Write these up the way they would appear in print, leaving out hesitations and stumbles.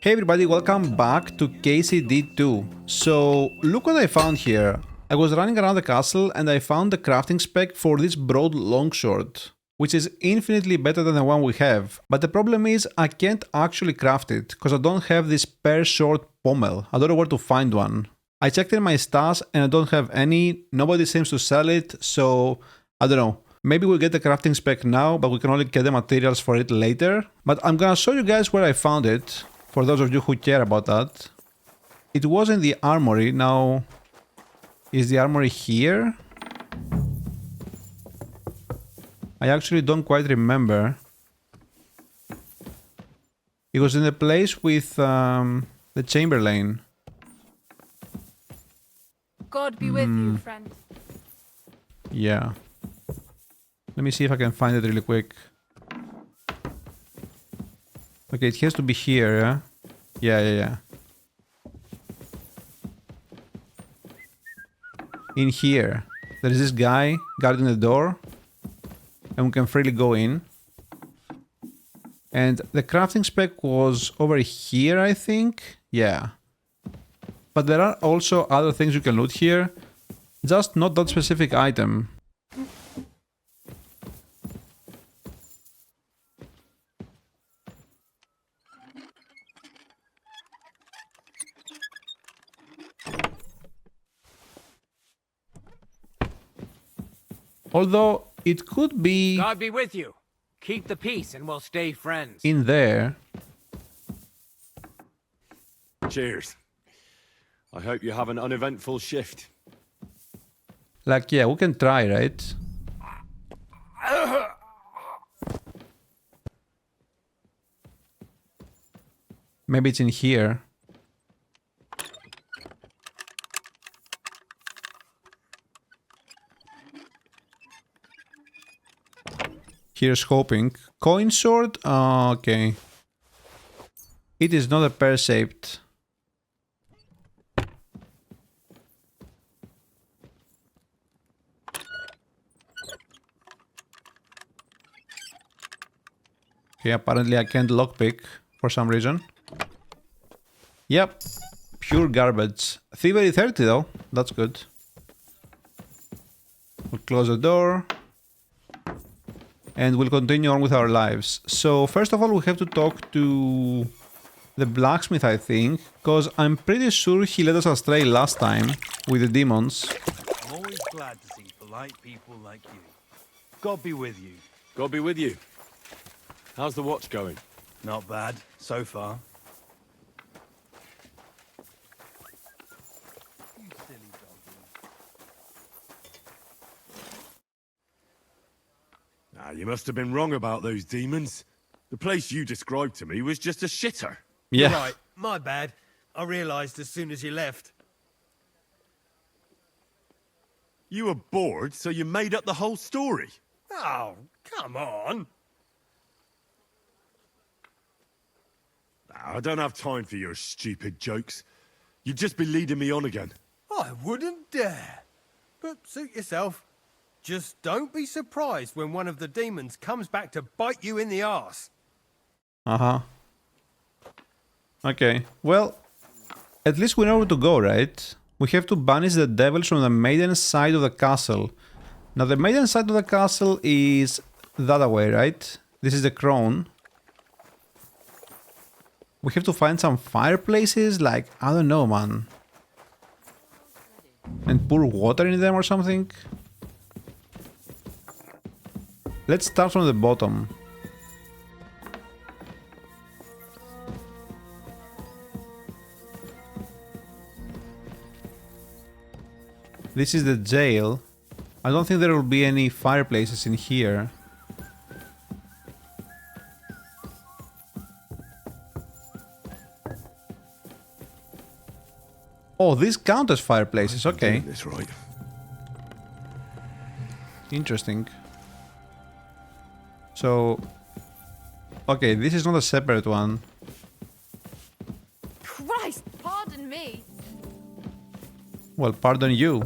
Hey everybody, welcome back to KCD2. So, look what I found here. I was running around the castle and I found the crafting spec for this broad longsword, which is infinitely better than the one we have. But the problem is I can't actually craft it, because I don't have this spare sword pommel. I don't know where to find one. I checked in my stats and I don't have any, nobody seems to sell it, so I don't know. Maybe we'll get the crafting spec now, but we can only get the materials for it later. But I'm gonna show you guys where I found it, for those of you who care about that. It was in the armory. Now, is the armory here? I actually don't quite remember. It was in the place with the Chamberlain. God be with you, friend. Yeah. Let me see if I can find it really quick. Okay, it has to be here, yeah? Yeah. In here. There is this guy guarding the door. And we can freely go in. And the crafting spec was over here, I think? Yeah. But there are also other things you can loot here. Just not that specific item. Although it could be God be with you. Keep the peace and we'll stay friends. in there. Cheers. I hope you have an uneventful shift. Like, yeah, we can try, right? Maybe it's in here. Here's hoping. Coin sword? Oh, okay. It is not a pear-shaped. Okay, apparently I can't lockpick for some reason. Yep. Pure garbage. Thievery 30 though. That's good. We'll close the door. And we'll continue on with our lives. So first of all, we have to talk to the blacksmith, I think, because I'm pretty sure he led us astray last time with the demons. I'm always glad to see polite people like you. God be with you. God be with you. How's the watch going? Not bad, so far. You silly doggy. Ah, you must have been wrong about those demons. The place you described to me was just a shitter. Yeah. Right, my bad. I realised as soon as you left. You were bored, so you made up the whole story. Oh, come on. Ah, I don't have time for your stupid jokes. You'd just be leading me on again. I wouldn't dare. But suit yourself. Just don't be surprised when one of the demons comes back to bite you in the arse. Uh-huh. Okay. Well, at least we know where to go, right? We have to banish the devils from the maiden side of the castle. Now, the maiden side of the castle is that way, right? This is the crown. We have to find some fireplaces, like, I don't know, man. And pour water in them or something. Let's start from the bottom. This is the jail. I don't think there will be any fireplaces in here. Oh, these count as fireplaces, okay. That's right. Interesting. So, okay, this is not a separate one. Christ, pardon me. Well, pardon you.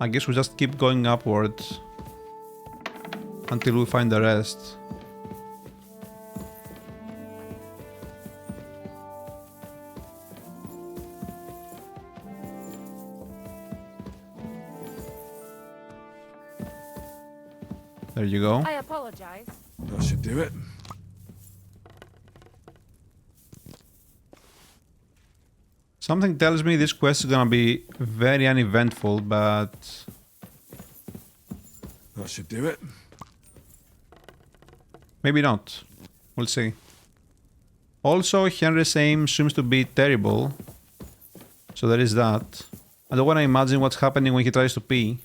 I guess we just keep going upwards. until we find the rest. There you go. I apologize. That should do it. Something tells me this quest is gonna be very uneventful, but That should do it. maybe not. We'll see. Also, Henry's aim seems to be terrible, so there is that. I don't want to imagine what's happening when he tries to pee.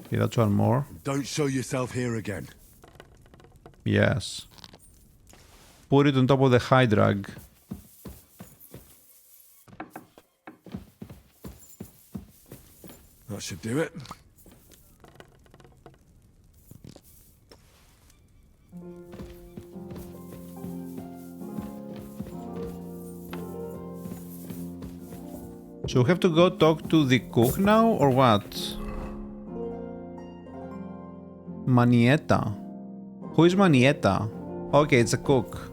Okay, that's one more. Don't show yourself here again. Yes. Put it on top of the high drag. That should do it. So we have to go talk to the cook now, or what? Manietta. Who is Manietta? Okay, it's a cook.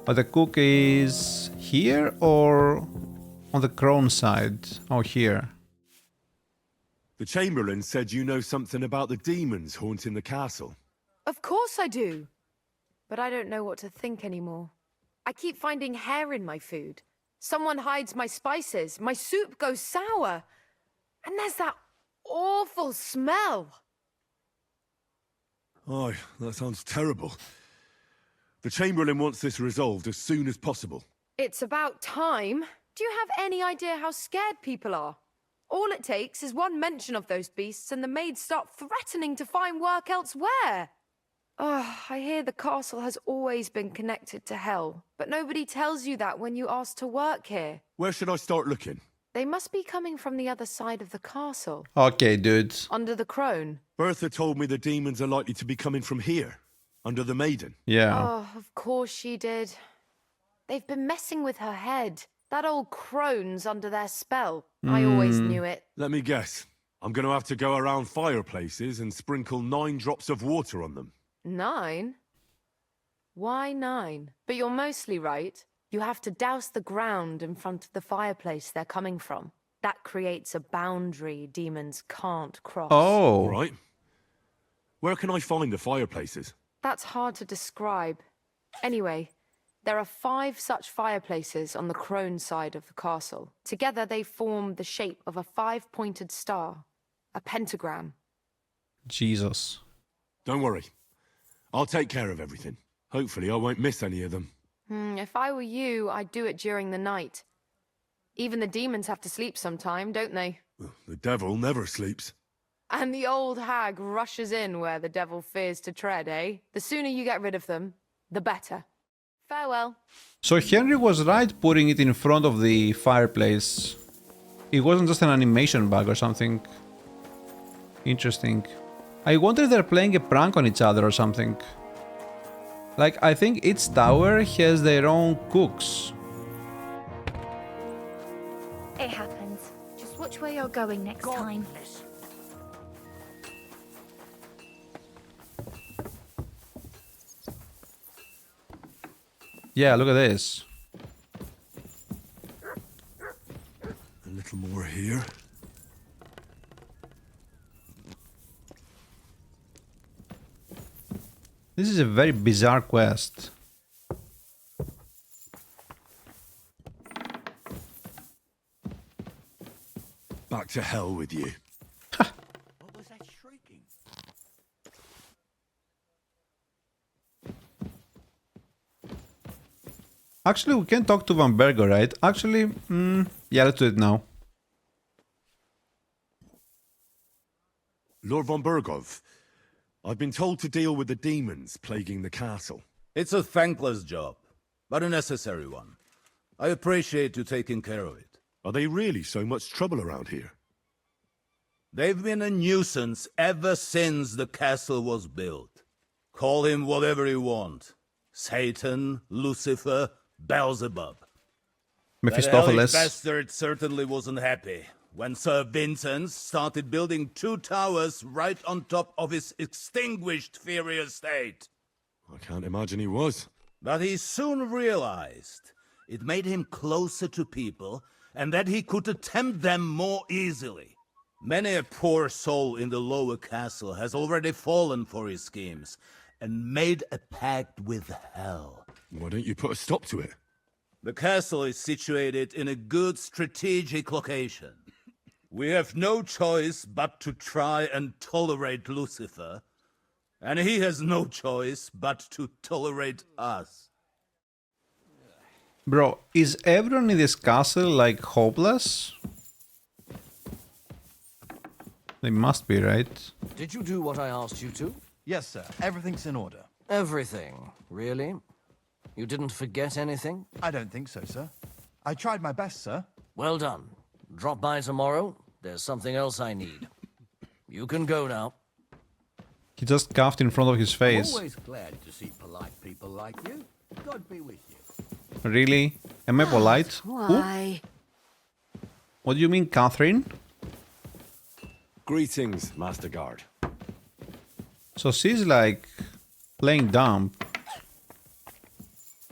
But the cook is here or on the crone side? Oh, here. The Chamberlain said you know something about the demons haunting the castle. Of course I do. But I don't know what to think anymore. I keep finding hair in my food. Someone hides my spices. My soup goes sour. And there's that awful smell. Oh, that sounds terrible. The Chamberlain wants this resolved as soon as possible. It's about time. Do you have any idea how scared people are? All it takes is one mention of those beasts and the maids start threatening to find work elsewhere. I hear the castle has always been connected to hell, but nobody tells you that when you ask to work here. Where should I start looking? They must be coming from the other side of the castle, Okay, dude. under the crone. Bertha told me the demons are likely to be coming from here, under the Maiden. Yeah. Oh, of course she did. They've been messing with her head. That old crone's under their spell. I always knew it. Let me guess. I'm going to have to go around fireplaces and sprinkle 9 drops of water on them. 9? Why 9? But you're mostly right. You have to douse the ground in front of the fireplace they're coming from. That creates a boundary demons can't cross. Oh. All right. Where can I find the fireplaces? That's hard to describe. Anyway, there are 5 such fireplaces on the crone side of the castle. Together they form the shape of a 5-pointed star, a pentagram. Jesus. Don't worry. I'll take care of everything. Hopefully I won't miss any of them. If I were you, I'd do it during the night. Even the demons have to sleep sometime, don't they? The devil never sleeps. And the old hag rushes in where the devil fears to tread, eh? The sooner you get rid of them, the better. Farewell. So Henry was right putting it in front of the fireplace. It wasn't just an animation bug or something. Interesting. I wonder if they're playing a prank on each other or something. Like, I think each tower has their own cooks. It happens. Just watch where you're going next time. Yeah, look at this. A little more here. This is a very bizarre quest. Back to hell with you. What was that shrieking? Actually, we can talk to Van Berger, right? Actually, yeah, let's do it now. Lord von Bergov, I've been told to deal with the demons plaguing the castle. It's a thankless job, but a necessary one. I appreciate you taking care of it. Are they really so much trouble around here? They've been a nuisance ever since the castle was built. Call him whatever you want. Satan, Lucifer, Beelzebub. That hellish Mephistopheles. bastard certainly wasn't happy when Sir Vincent started building 2 towers right on top of his extinguished fairy estate. I can't imagine he was. But he soon realized it made him closer to people and that he could attempt them more easily. Many a poor soul in the lower castle has already fallen for his schemes and made a pact with hell. Why don't you put a stop to it? The castle is situated in a good strategic location. We have no choice but to try and tolerate Lucifer, and he has no choice but to tolerate us. Bro, is everyone in this castle like hopeless? They must be, right? Did you do what I asked you to? Yes, sir. Everything's in order. Everything, really? You didn't forget anything? I don't think so, sir. I tried my best, sir. Well done. Drop by tomorrow. There's something else I need. You can go now. He just coughed in front of his face. Always glad to see polite people like you. God be with you. Really? Am I polite? Why? Who? What do you mean, Catherine? Greetings, Master Guard. So she's like playing dumb.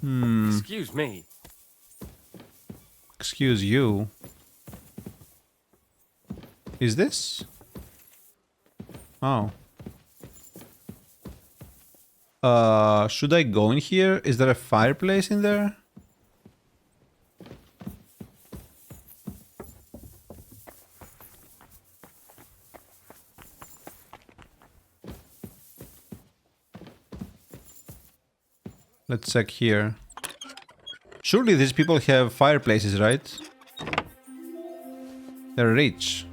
Excuse me. Excuse you. Is this? Oh. Should I go in here? Is there a fireplace in there? Let's check here. Surely these people have fireplaces, right? They're rich.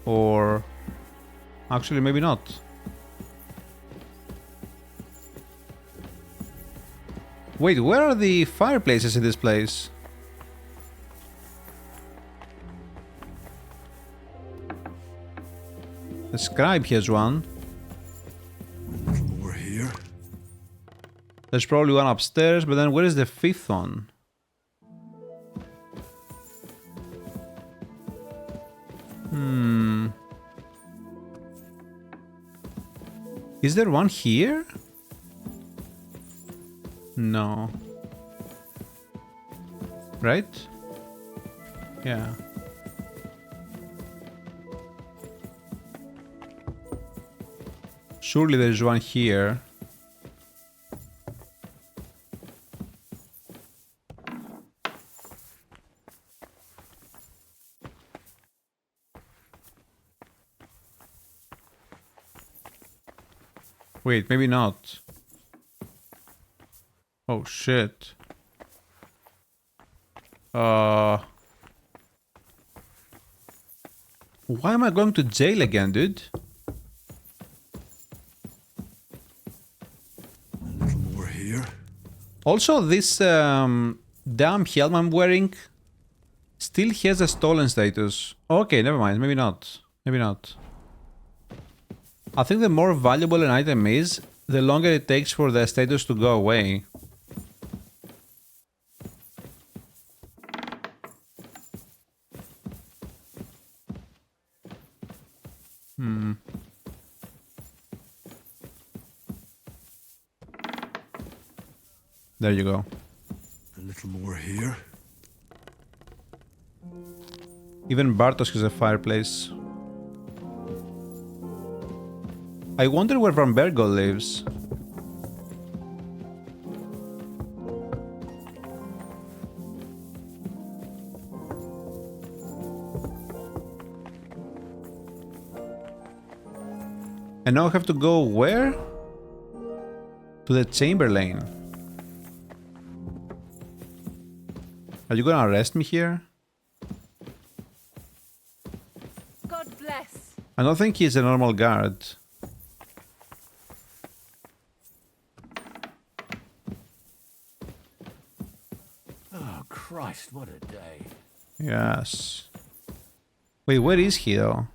Or... actually, maybe not. Wait, where are the fireplaces in this place? The scribe has one. More here. There's probably one upstairs, but then where is the 5th one? Is there one here? No. Right? Yeah. Surely there's one here. Wait, maybe not. Oh shit. Why am I going to jail again, dude? A little more here. Also, this damn helm I'm wearing still has a stolen status. Okay, never mind. Maybe not. Maybe not. I think the more valuable an item is, the longer it takes for the status to go away. There you go. A little more here. Even Bartos has a fireplace. I wonder where Van Bergo lives. And now I have to go where? To the Chamberlain. Are you gonna arrest me here? God bless. I don't think he's a normal guard. Christ, what a day. Yes. Wait, where is he though?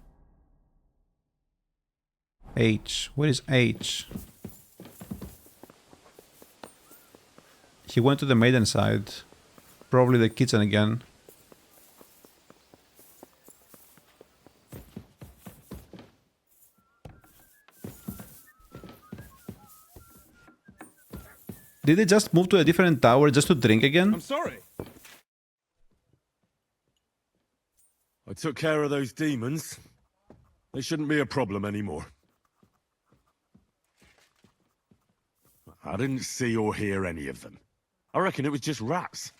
H. Where is H? He went to the maiden side. Probably the kitchen again. Did they just move to a different tower just to drink again? I'm sorry. I took care of those demons. They shouldn't be a problem anymore. I didn't see or hear any of them. I reckon it was just rats.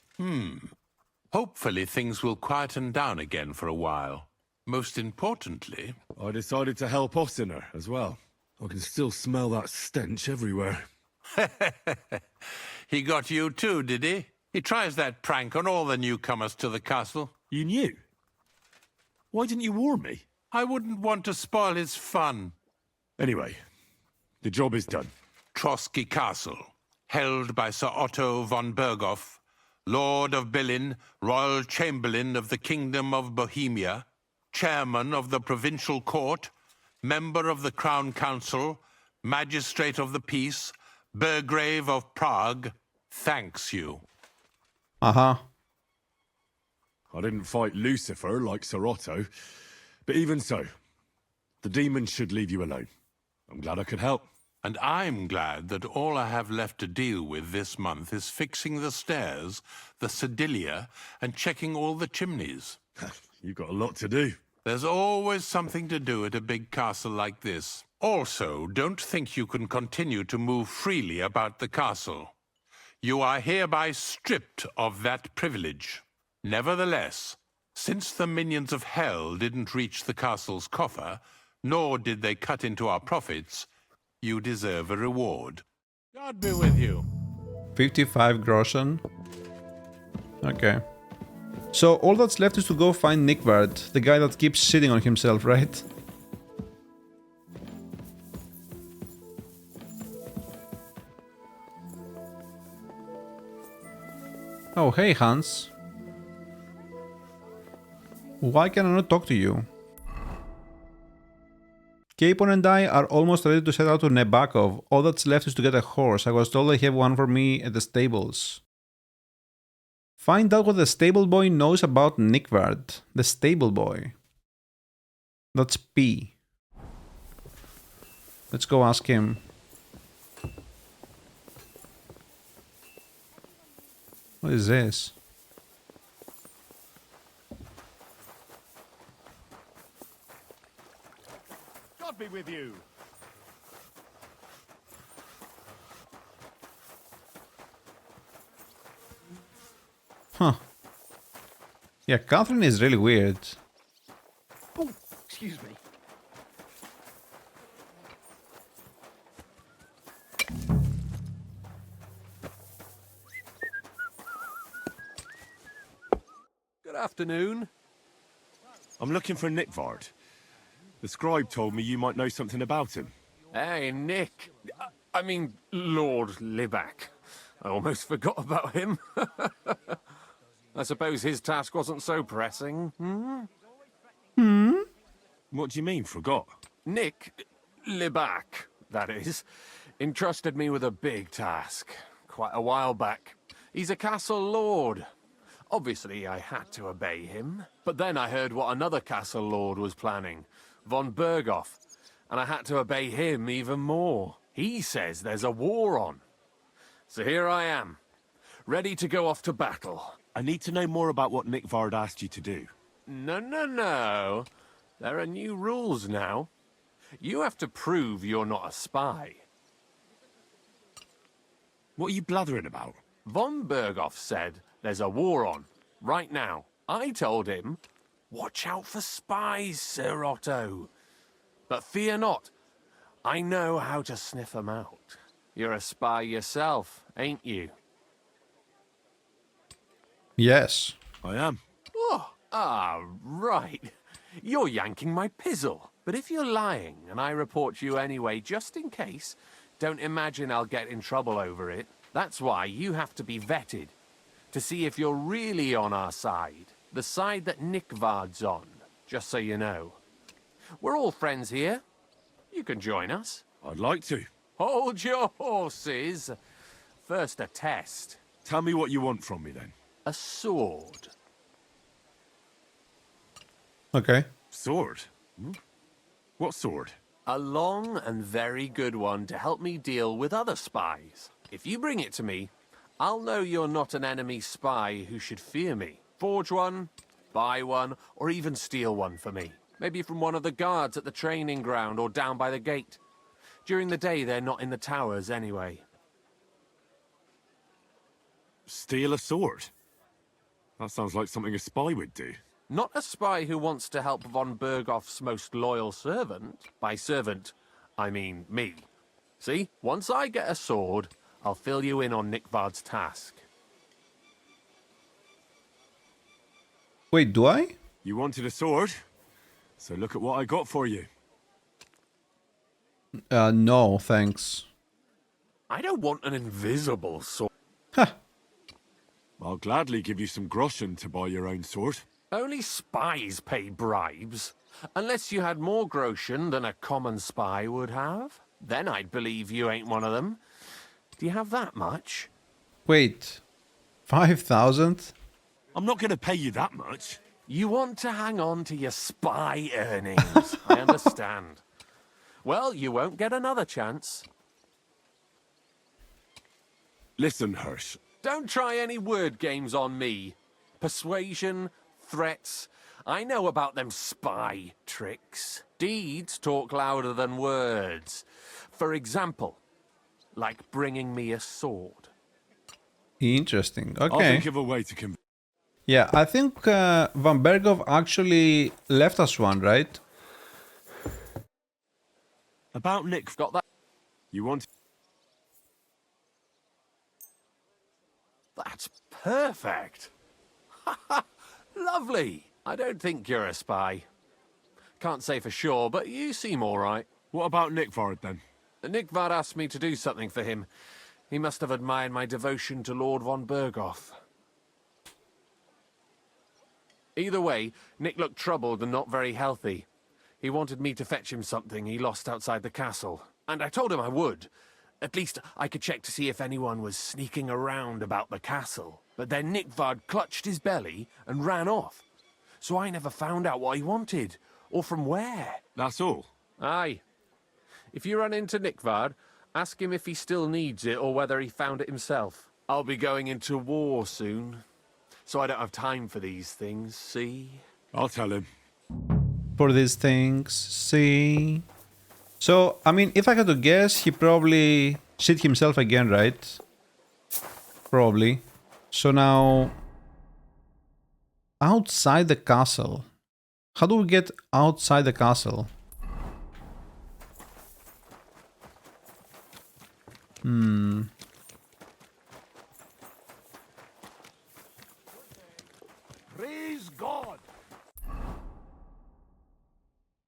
Hopefully things will quieten down again for a while. Most importantly... I decided to help Ossiner as well. I can still smell that stench everywhere. He got you too, did he? He tries that prank on all the newcomers to the castle. You knew? Why didn't you warn me? I wouldn't want to spoil his fun. Anyway, the job is done. Trosky Castle, held by Sir Otto von Berghoff, Lord of Billin, Royal Chamberlain of the Kingdom of Bohemia, Chairman of the Provincial Court, Member of the Crown Council, Magistrate of the Peace, Burgrave of Prague, thanks you. Uh-huh. I didn't fight Lucifer like Sir Otto, but even so, the demons should leave you alone. I'm glad I could help. And I'm glad that all I have left to deal with this month is fixing the stairs, the sedilia, and checking all the chimneys. You've got a lot to do. There's always something to do at a big castle like this. Also, don't think you can continue to move freely about the castle. You are hereby stripped of that privilege. Nevertheless, since the minions of hell didn't reach the castle's coffer, nor did they cut into our profits, you deserve a reward. God be with you. 55 groschen. Okay. So all that's left is to go find Nickvard, the guy that keeps shitting on himself, right? Oh, hey Hans. Why can I not talk to you? Capon and I are almost ready to set out to Nebakov. All that's left is to get a horse. I was told they have one for me at the stables. Find out what the stable boy knows about Nickvard. The stable boy. That's P. Let's go ask him. What is this? God be with you. Huh. Yeah, Catherine is really weird. Oh, excuse me. Good afternoon. I'm looking for Nickvard. The scribe told me you might know something about him. Hey, Nick. I mean, Lord Libak. I almost forgot about him. I suppose his task wasn't so pressing. What do you mean, forgot? Nick Libak, that is, entrusted me with a big task quite a while back. He's a castle lord. Obviously, I had to obey him. But then I heard what another castle lord was planning, von Berghoff, and I had to obey him even more. He says there's a war on. So here I am, ready to go off to battle. I need to know more about what Nickvard asked you to do. No. There are new rules now. You have to prove you're not a spy. What are you blathering about? Von Berghoff said there's a war on, right now. I told him, watch out for spies, Sir Otto. But fear not, I know how to sniff them out. You're a spy yourself, ain't you? Yes. I am. Right. You're yanking my pizzle. But if you're lying and I report you anyway, just in case, don't imagine I'll get in trouble over it. That's why you have to be vetted. to see if you're really on our side. The side that Nickvard's on, just so you know. We're all friends here. You can join us. I'd like to. Hold your horses. First a test. Tell me what you want from me, then. A sword. Okay. Sword? What sword? A long and very good one to help me deal with other spies. If you bring it to me, I'll know you're not an enemy spy who should fear me. Forge one, buy one, or even steal one for me. Maybe from one of the guards at the training ground or down by the gate. During the day, they're not in the towers anyway. Steal a sword? That sounds like something a spy would do. Not a spy who wants to help von Bergoff's most loyal servant. By servant, I mean me. See, once I get a sword, I'll fill you in on Nickvard's task. Wait, do I? You wanted a sword? So look at what I got for you. No, thanks. I don't want an invisible sword. Huh. I'll gladly give you some groschen to buy your own sword. Only spies pay bribes. Unless you had more groschen than a common spy would have. Then I'd believe you ain't one of them. Do you have that much? Wait. 5,000? I'm not going to pay you that much. You want to hang on to your spy earnings. I understand. Well, you won't get another chance. Listen, Hirsch. Don't try any word games on me. Persuasion, threats. I know about them spy tricks. Deeds talk louder than words. For example, like bringing me a sword. Interesting. Okay. I'll think of a way to convince. Yeah, I think Van Bergov actually left us one, right? About Nick. Got that? You want... That's perfect. Lovely. I don't think you're a spy. Can't say for sure, but you seem all right. What about Nickvard, then? Nickvard asked me to do something for him. He must have admired my devotion to Lord von Bergoff. Either way, Nick looked troubled and not very healthy. He wanted me to fetch him something he lost outside the castle. And I told him I would. At least I could check to see if anyone was sneaking around about the castle. But then Nickvard clutched his belly and ran off. So I never found out what he wanted, or from where. That's all? Aye. If you run into Nickvard, ask him if he still needs it or whether he found it himself. I'll be going into war soon, so I don't have time for these things, see? I'll tell him. For these things, see? So, I mean, if I had to guess, he probably shit himself again, right? Probably. So now... outside the castle. How do we get outside the castle? Praise God!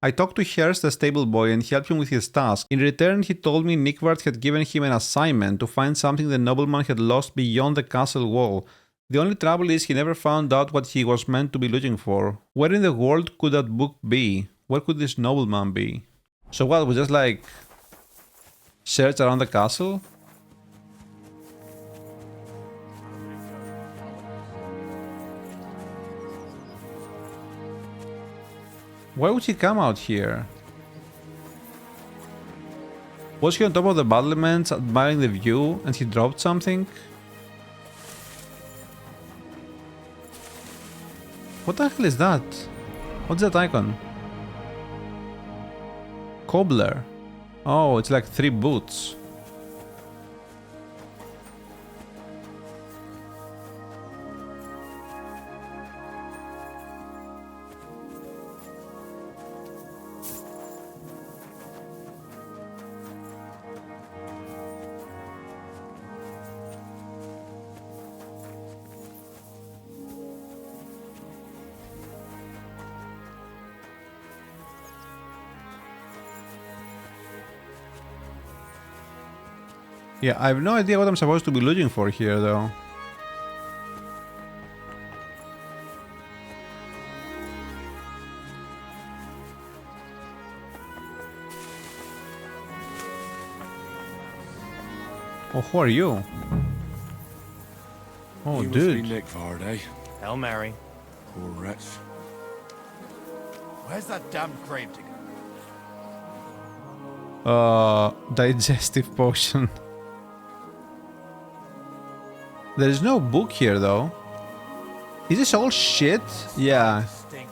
I talked to Herst, the stable boy, and helped him with his task. In return, he told me Nickvard had given him an assignment to find something the nobleman had lost beyond the castle wall. The only trouble is he never found out what he was meant to be looking for. Where in the world could that book be? Where could this nobleman be? So what, we just like... search around the castle? Why would he come out here? Was he on top of the battlements admiring the view and he dropped something? What the hell is that? What's that icon? Cobbler. Oh, it's like 3 boots. Yeah, I have no idea what I'm supposed to be looking for here, though. Oh, who are you? Oh, you dude. must be Nick Varday. Hail Mary. Poor wretch. Where's that damned gravedigger? Digestive potion. There is no book here, though. Is this all shit? Yeah. Stink.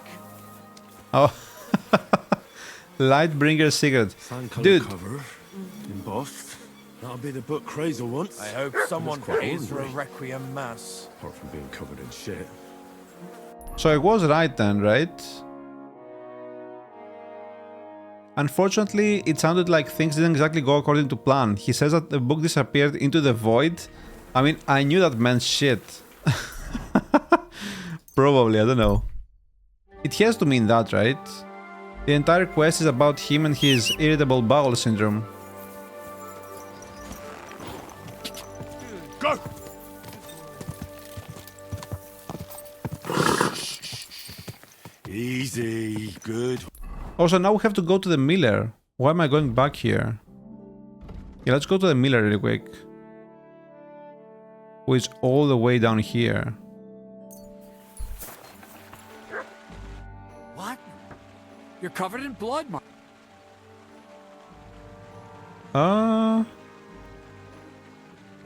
Oh. Lightbringer secret. Sand-colored Dude. cover, embossed. That'll be the book Kreyzl wants. I hope someone quite pays for a ordinary. requiem mass. Apart from being covered in shit. So I was right then, right? Unfortunately, it sounded like things didn't exactly go according to plan. He says that the book disappeared into the void. I mean, I knew that meant shit. Probably, I don't know. It has to mean that, right? The entire quest is about him and his irritable bowel syndrome. Go! Easy, good. Also, now we have to go to the Miller. Why am I going back here? Yeah, let's go to the Miller really quick. Who is all the way down here. What? You're covered in blood, Mark. I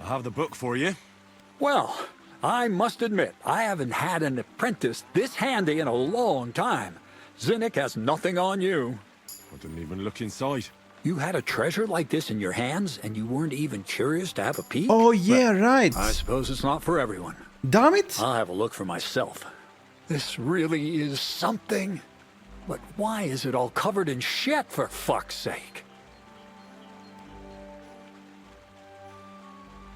have the book for you. Well, I must admit, I haven't had an apprentice this handy in a long time. Zinnik has nothing on you. I didn't even look inside. You had a treasure like this in your hands, and you weren't even curious to have a peek? Oh yeah, right. I suppose it's not for everyone. Damn it! I'll have a look for myself. This really is something. But why is it all covered in shit, for fuck's sake?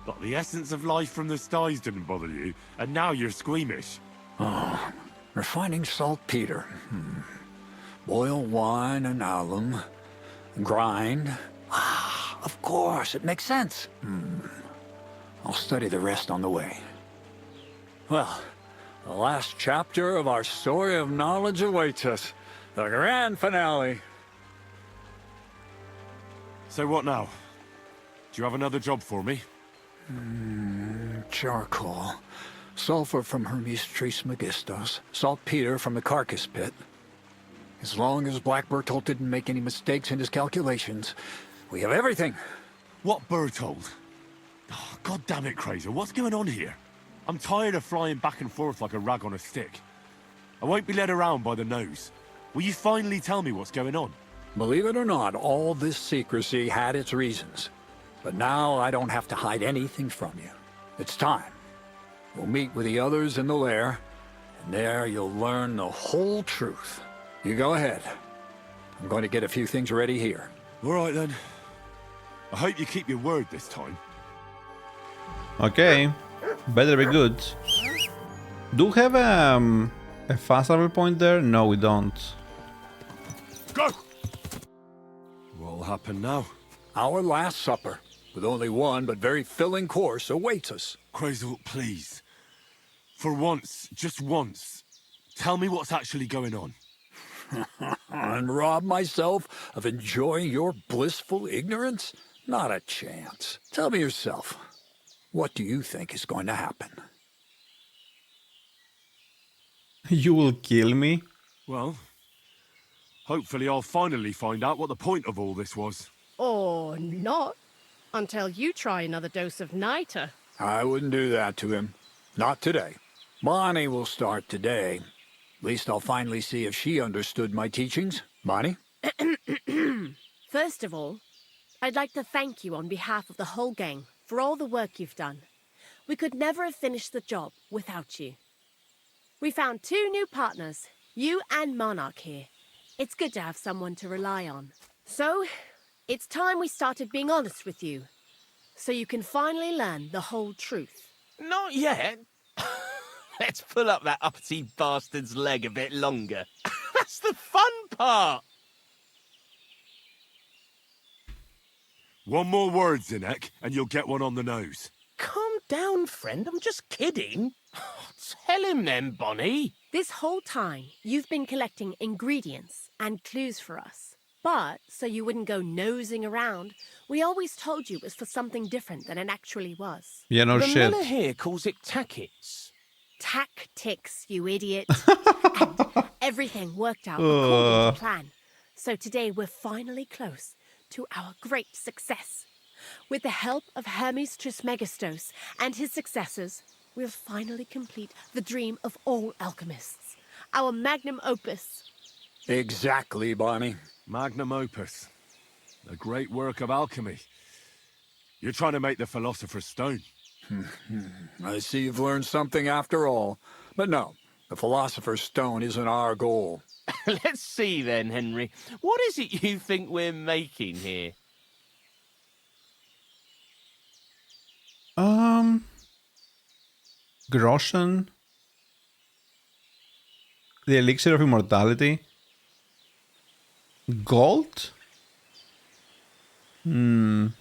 But the essence of life from the skies didn't bother you, and now you're squeamish. Oh, refining saltpeter. Boil wine and alum. Grind. Ah, of course, it makes sense. I'll study the rest on the way. Well, the last chapter of our story of knowledge awaits us. The grand finale. So what now? Do you have another job for me? Charcoal. Sulfur from Hermes Trismegistos. Saltpeter from the carcass pit. As long as Black Bertolt didn't make any mistakes in his calculations, we have everything. What Bertolt? Oh, God damn it, Kreyzl, what's going on here? I'm tired of flying back and forth like a rag on a stick. I won't be led around by the nose. Will you finally tell me what's going on? Believe it or not, all this secrecy had its reasons. But now I don't have to hide anything from you. It's time. We'll meet with the others in the lair, and there you'll learn the whole truth. You go ahead. I'm going to get a few things ready here. All right, then. I hope you keep your word this time. Okay, better be good. Do we have a fast travel point there? No, we don't. Go! What'll happen now? Our last supper, with only one but very filling course, awaits us. Kreyzl, please. For once, just once, tell me what's actually going on. And rob myself of enjoying your blissful ignorance? Not a chance. Tell me yourself, what do you think is going to happen? You will kill me? Well, hopefully I'll finally find out what the point of all this was. Or not, until you try another dose of niter. I wouldn't do that to him. Not today. Bonnie will start today. At least I'll finally see if she understood my teachings. Bonnie? First of all, I'd like to thank you on behalf of the whole gang for all the work you've done. We could never have finished the job without you. We found 2 new partners, you and Monarch here. It's good to have someone to rely on. So, it's time we started being honest with you, so you can finally learn the whole truth. Not yet. Let's pull up that uppity bastard's leg a bit longer. That's the fun part. One more word, Zinnik, and you'll get one on the nose. Calm down, friend. I'm just kidding. Tell him then, Bonnie. This whole time, you've been collecting ingredients and clues for us. But, so you wouldn't go nosing around, we always told you it was for something different than it actually was. Yeah, no the shit. Miller here calls it tackets. Tactics, you idiot. And everything worked out according to plan. So today we're finally close to our great success. With the help of Hermes Trismegistos and his successors, we'll finally complete the dream of all alchemists. Our magnum opus. Exactly, Bonnie. Magnum opus. A great work of alchemy. You're trying to make the Philosopher's Stone. I see you've learned something after all. But no, the Philosopher's Stone isn't our goal. Let's see then, Henry. What is it you think we're making here? Groschen. The elixir of immortality. Gold? It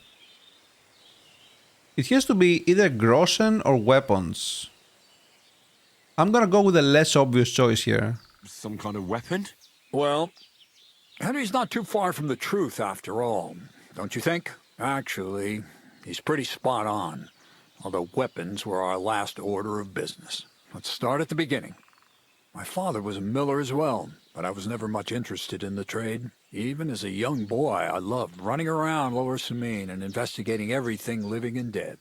has to be either groschen or weapons. I'm gonna go with the less obvious choice here. Some kind of weapon? Well, Henry's not too far from the truth after all, don't you think? Actually, he's pretty spot on. Although weapons were our last order of business. Let's start at the beginning. My father was a miller as well, but I was never much interested in the trade. Even as a young boy, I loved running around Lower Samine and investigating everything living and dead.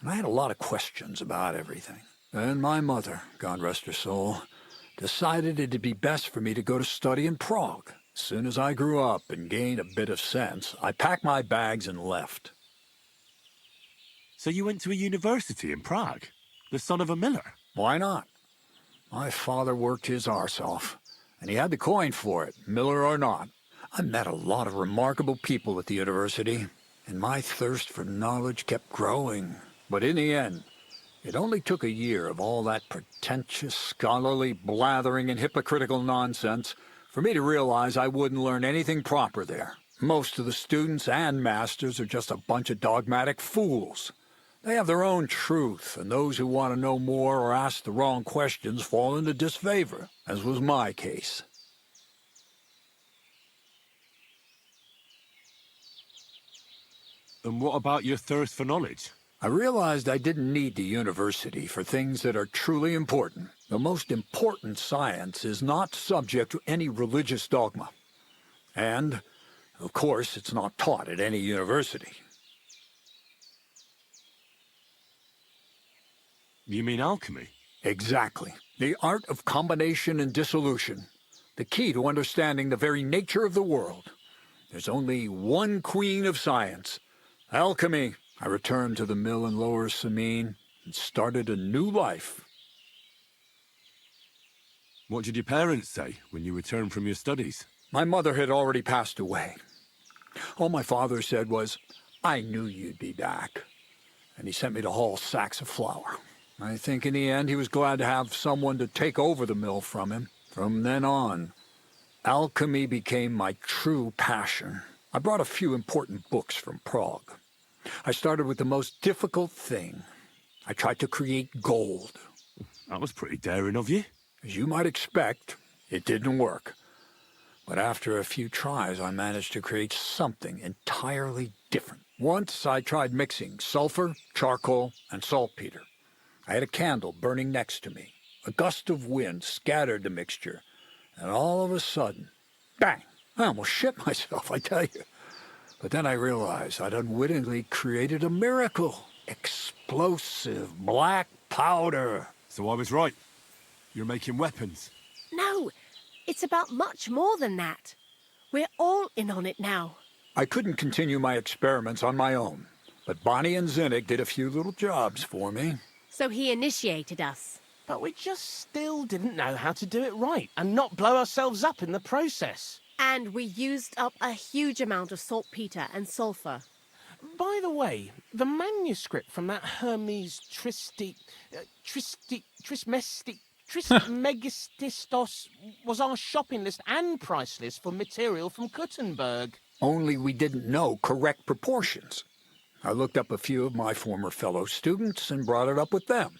And I had a lot of questions about everything. Then my mother, God rest her soul, decided it'd be best for me to go to study in Prague. As soon as I grew up and gained a bit of sense, I packed my bags and left. So you went to a university in Prague? The son of a miller? Why not? My father worked his arse off, and he had the coin for it, miller or not. I met a lot of remarkable people at the university, and my thirst for knowledge kept growing. But in the end, it only took a year of all that pretentious, scholarly blathering and hypocritical nonsense for me to realize I wouldn't learn anything proper there. Most of the students and masters are just a bunch of dogmatic fools. They have their own truth, and those who want to know more or ask the wrong questions fall into disfavor, as was my case. And what about your thirst for knowledge? I realized I didn't need the university for things that are truly important. The most important science is not subject to any religious dogma. And, of course, it's not taught at any university. You mean alchemy? Exactly. The art of combination and dissolution. The key to understanding the very nature of the world. There's only one queen of science. Alchemy. I returned to the mill in Lower Samine and started a new life. What did your parents say when you returned from your studies? My mother had already passed away. All my father said was, "I knew you'd be back." And he sent me to haul sacks of flour. I think in the end he was glad to have someone to take over the mill from him. From then on, alchemy became my true passion. I brought a few important books from Prague. I started with the most difficult thing. I tried to create gold. That was pretty daring of you. As you might expect, it didn't work. But after a few tries, I managed to create something entirely different. Once I tried mixing sulfur, charcoal, and saltpeter. I had a candle burning next to me. A gust of wind scattered the mixture, and all of a sudden, bang! I almost shit myself, I tell you. But then I realized I'd unwittingly created a miracle. Explosive black powder. So I was right. You're making weapons. No, it's about much more than that. We're all in on it now. I couldn't continue my experiments on my own, but Bonnie and Zinnik did a few little jobs for me. So he initiated us. But we just still didn't know how to do it right and not blow ourselves up in the process. And we used up a huge amount of saltpeter and sulfur. By the way, the manuscript from that Hermes Trismegistos was our shopping list and price list for material from Kuttenberg. Only we didn't know correct proportions. I looked up a few of my former fellow students and brought it up with them.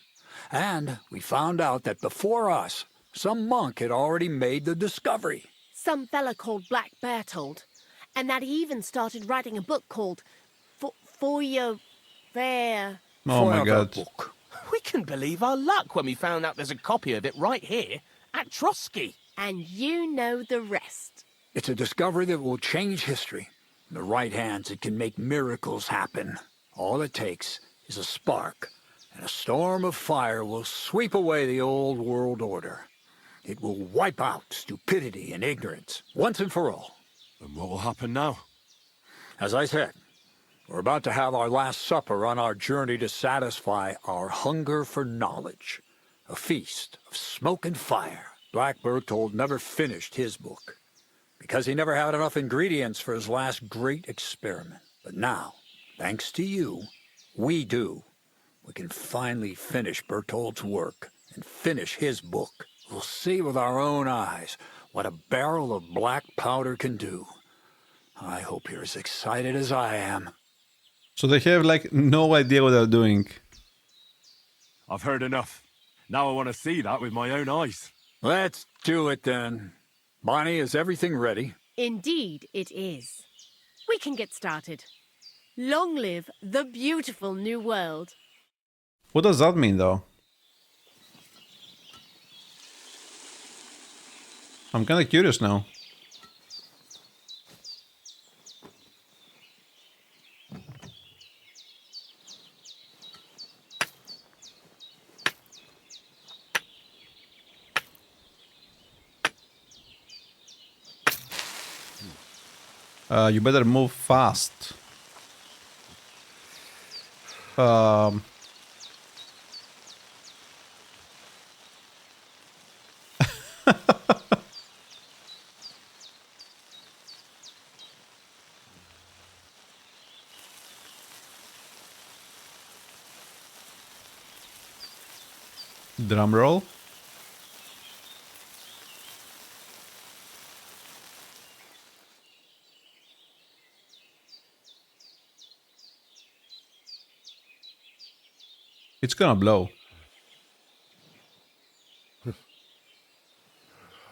And we found out that before us, some monk had already made the discovery. Some fella called Black Bertold. and that he even started writing a book called For Your Fair. Oh my god. Book. We can believe our luck when we found out there's a copy of it right here at Trosky. And you know the rest. It's a discovery that will change history. In the right hands, it can make miracles happen. All it takes is a spark, and a storm of fire will sweep away the old world order. It will wipe out stupidity and ignorance, once and for all. And what will happen now? As I said, we're about to have our last supper on our journey to satisfy our hunger for knowledge. A feast of smoke and fire. Black Berthold never finished his book, because he never had enough ingredients for his last great experiment. But now, thanks to you, we do. We can finally finish Berthold's work and finish his book. We'll see with our own eyes what a barrel of black powder can do. I hope you're as excited as I am. So they have like no idea what they're doing. I've heard enough. Now I want to see that with my own eyes. Let's do it then. Bonnie, is everything ready? Indeed it is. We can get started. Long live the beautiful new world. What does that mean though? I'm kinda curious now. You better move fast. Drum roll. It's gonna blow.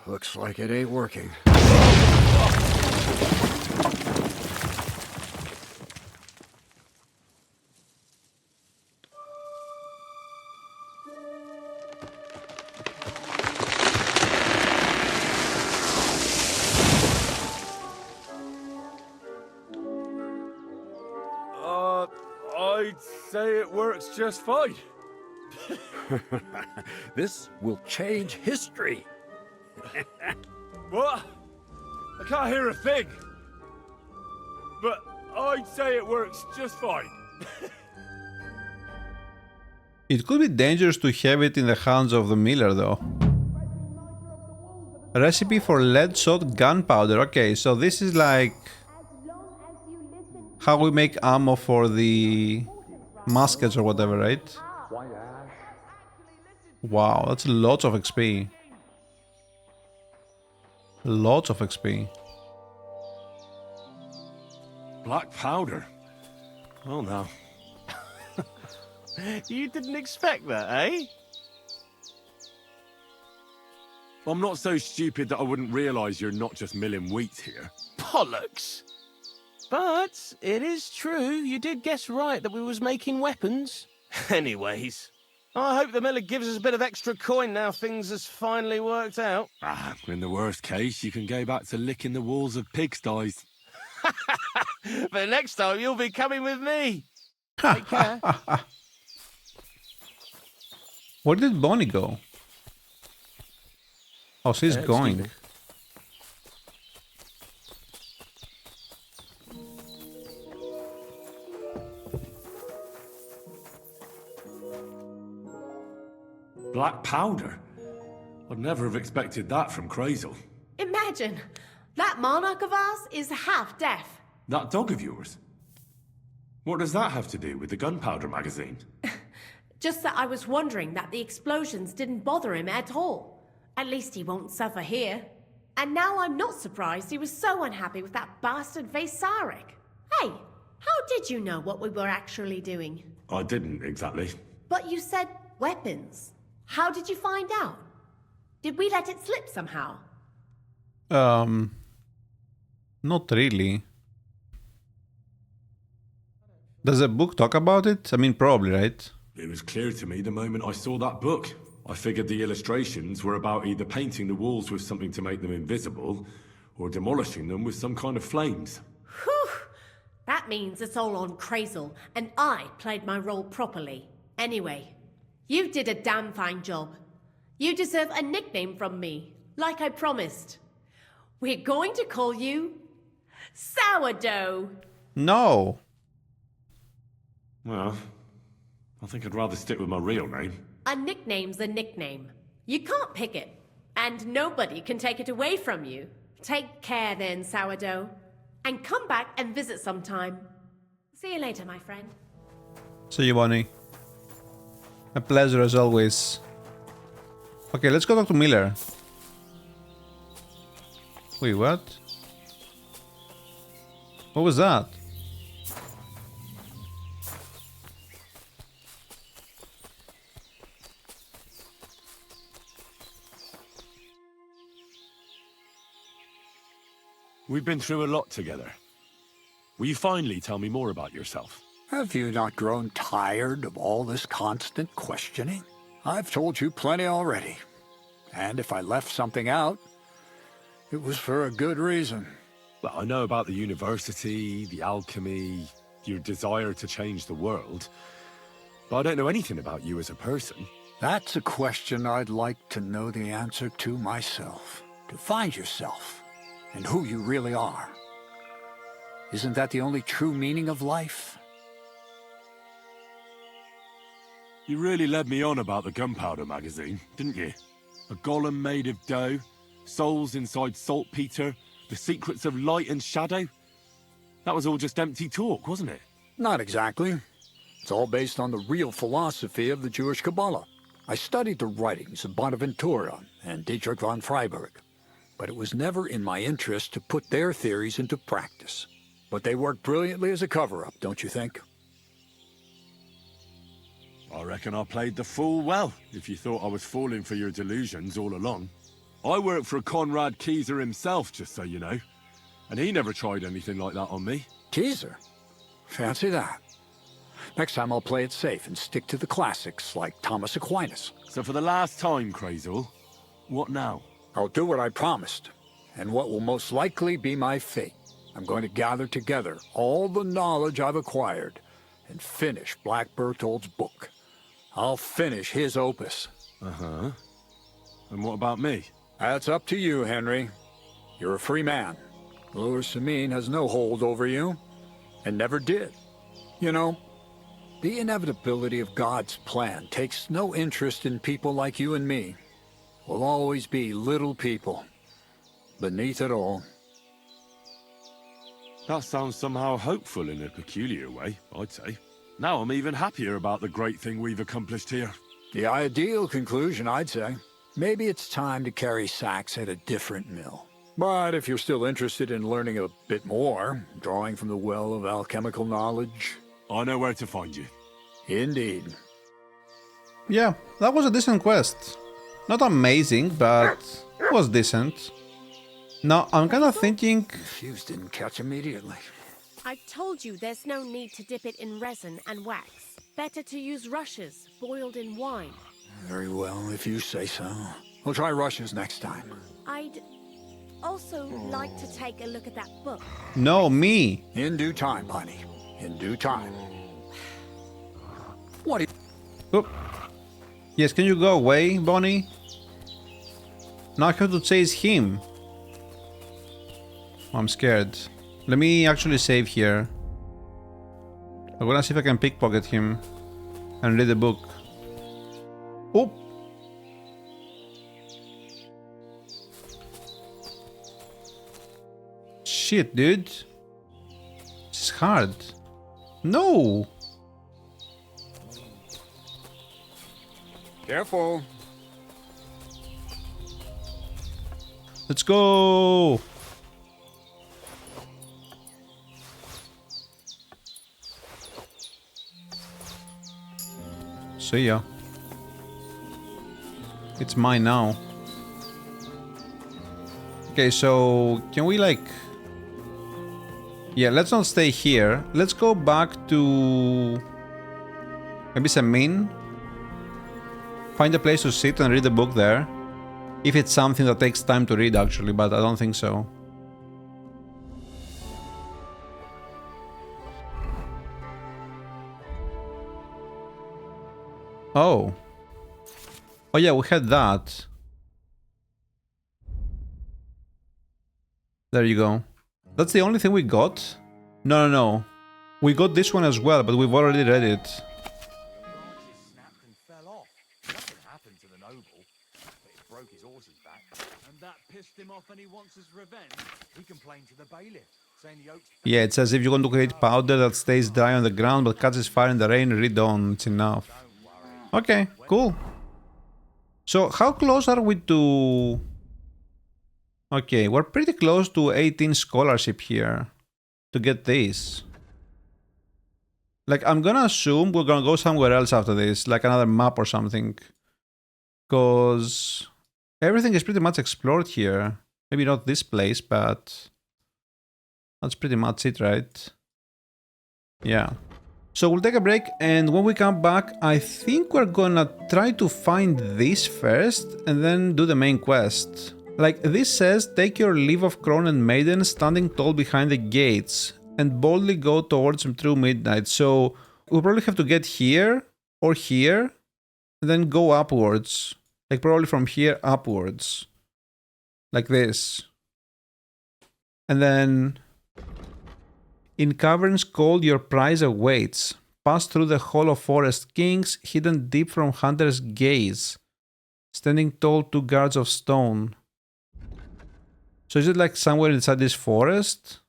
Looks like it ain't working. I'd say it works just fine. This will change history. What? I can't hear a thing. But I'd say it works just fine. It could be dangerous to have it in the hands of the Miller though. Recipe for lead-shot gunpowder. Okay, so this is like how we make ammo for the muskets or whatever, right? Wow, that's lots of XP. Lots of XP. Black powder? Oh no. You didn't expect that, eh? I'm not so stupid that I wouldn't realise you're not just milling wheat here. Bollocks! But it is true, you did guess right that we was making weapons. Anyways, I hope the Miller gives us a bit of extra coin now things has finally worked out. Ah, in the worst case, you can go back to licking the walls of pigsties. But next time you'll be coming with me. Take care. Where did Bonnie go? Oh, she's going. Black powder? I'd never have expected that from Kreyzl. Imagine, that monarch of ours is half deaf. That dog of yours? What does that have to do with the gunpowder magazine? Just that I was wondering that the explosions didn't bother him at all. At least he won't suffer here. And now I'm not surprised he was so unhappy with that bastard Vesarek. Hey, how did you know what we were actually doing? I didn't exactly. But you said weapons. How did you find out? Did we let it slip somehow? Not really. Does the book talk about it? I mean, probably, right? It was clear to me the moment I saw that book. I figured the illustrations were about either painting the walls with something to make them invisible, or demolishing them with some kind of flames. Whew! That means it's all on Kreyzl, and I played my role properly. Anyway, you did a damn fine job. You deserve a nickname from me, like I promised. We're going to call you Sourdough. No. Well, I think I'd rather stick with my real name. A nickname's a nickname. You can't pick it, and nobody can take it away from you. Take care then, Sourdough, and come back and visit sometime. See you later, my friend. See you, Bonnie. A pleasure as always. Okay, let's go talk to Miller. Wait, what? What was that? We've been through a lot together. Will you finally tell me more about yourself? Have you not grown tired of all this constant questioning? I've told you plenty already. And if I left something out, it was for a good reason. Well, I know about the university, the alchemy, your desire to change the world. But I don't know anything about you as a person. That's a question I'd like to know the answer to myself. To find yourself and who you really are. Isn't that the only true meaning of life? You really led me on about the gunpowder magazine, didn't you? A golem made of dough, souls inside saltpeter, the secrets of light and shadow. That was all just empty talk, wasn't it? Not exactly. It's all based on the real philosophy of the Jewish Kabbalah. I studied the writings of Bonaventura and Dietrich von Freiberg, but it was never in my interest to put their theories into practice. But they worked brilliantly as a cover-up, don't you think? I reckon I played the fool well, if you thought I was falling for your delusions all along. I worked for Conrad Keyser himself, just so you know. And he never tried anything like that on me. Keyser? Fancy that. Next time I'll play it safe and stick to the classics like Thomas Aquinas. So for the last time, Kreyzl, what now? I'll do what I promised, and what will most likely be my fate. I'm going to gather together all the knowledge I've acquired and finish Black Berthold's book. I'll finish his opus. Uh-huh. And what about me? That's up to you, Henry. You're a free man. Lord Samin has no hold over you, and never did. You know, the inevitability of God's plan takes no interest in people like you and me. We'll always be little people, beneath it all. That sounds somehow hopeful in a peculiar way, I'd say. Now I'm even happier about the great thing we've accomplished here. The ideal conclusion, I'd say. Maybe it's time to carry sacks at a different mill. But if you're still interested in learning a bit more, drawing from the well of alchemical knowledge... I know where to find you. Indeed. Yeah, that was a decent quest. Not amazing, but it was decent. Now, I'm kind of thinking... Fuse didn't catch immediately. I told you there's no need to dip it in resin and wax. Better to use rushes, boiled in wine. Very well, if you say so. We'll try rushes next time. I'd also like to take a look at that book. No, me. In due time, Bonnie. In due time. What? Oop. Yes, can you go away, Bonnie? Now I have to chase him. I'm scared. Let me actually save here. I'm gonna see if I can pickpocket him and read the book. Oh! Shit, dude. This is hard. No! Careful. Let's go! See ya. It's mine now. Okay, so can we like Yeah, let's not stay here. Let's go back to maybe Semin. Find a place to sit and read the book there. If it's something that takes time to read, actually, but I don't think so. Oh. Oh yeah, we had that. There you go. That's the only thing we got? No, no, no. We got this one as well, but we've already read it. Yeah, it says if you want to create powder that stays dry on the ground but catches fire in the rain, read on. It's enough. Okay, cool. So how close are we to... Okay, we're pretty close to 18 scholarship here to get this. Like, I'm gonna assume we're gonna go somewhere else after this, like another map or something. Because everything is pretty much explored here. Maybe not this place, but that's pretty much it, right? Yeah. So we'll take a break, and when we come back, I think we're gonna try to find this first and then do the main quest. Like, this says, take your leave of crone and maiden standing tall behind the gates and boldly go towards them through midnight. So we'll probably have to get here or here and then go upwards. Like, probably from here upwards. Like this. And then... In caverns cold your prize awaits. Pass through the hall of forest kings, hidden deep from hunter's gaze. Standing tall 2 guards of stone. So is it like somewhere inside this forest?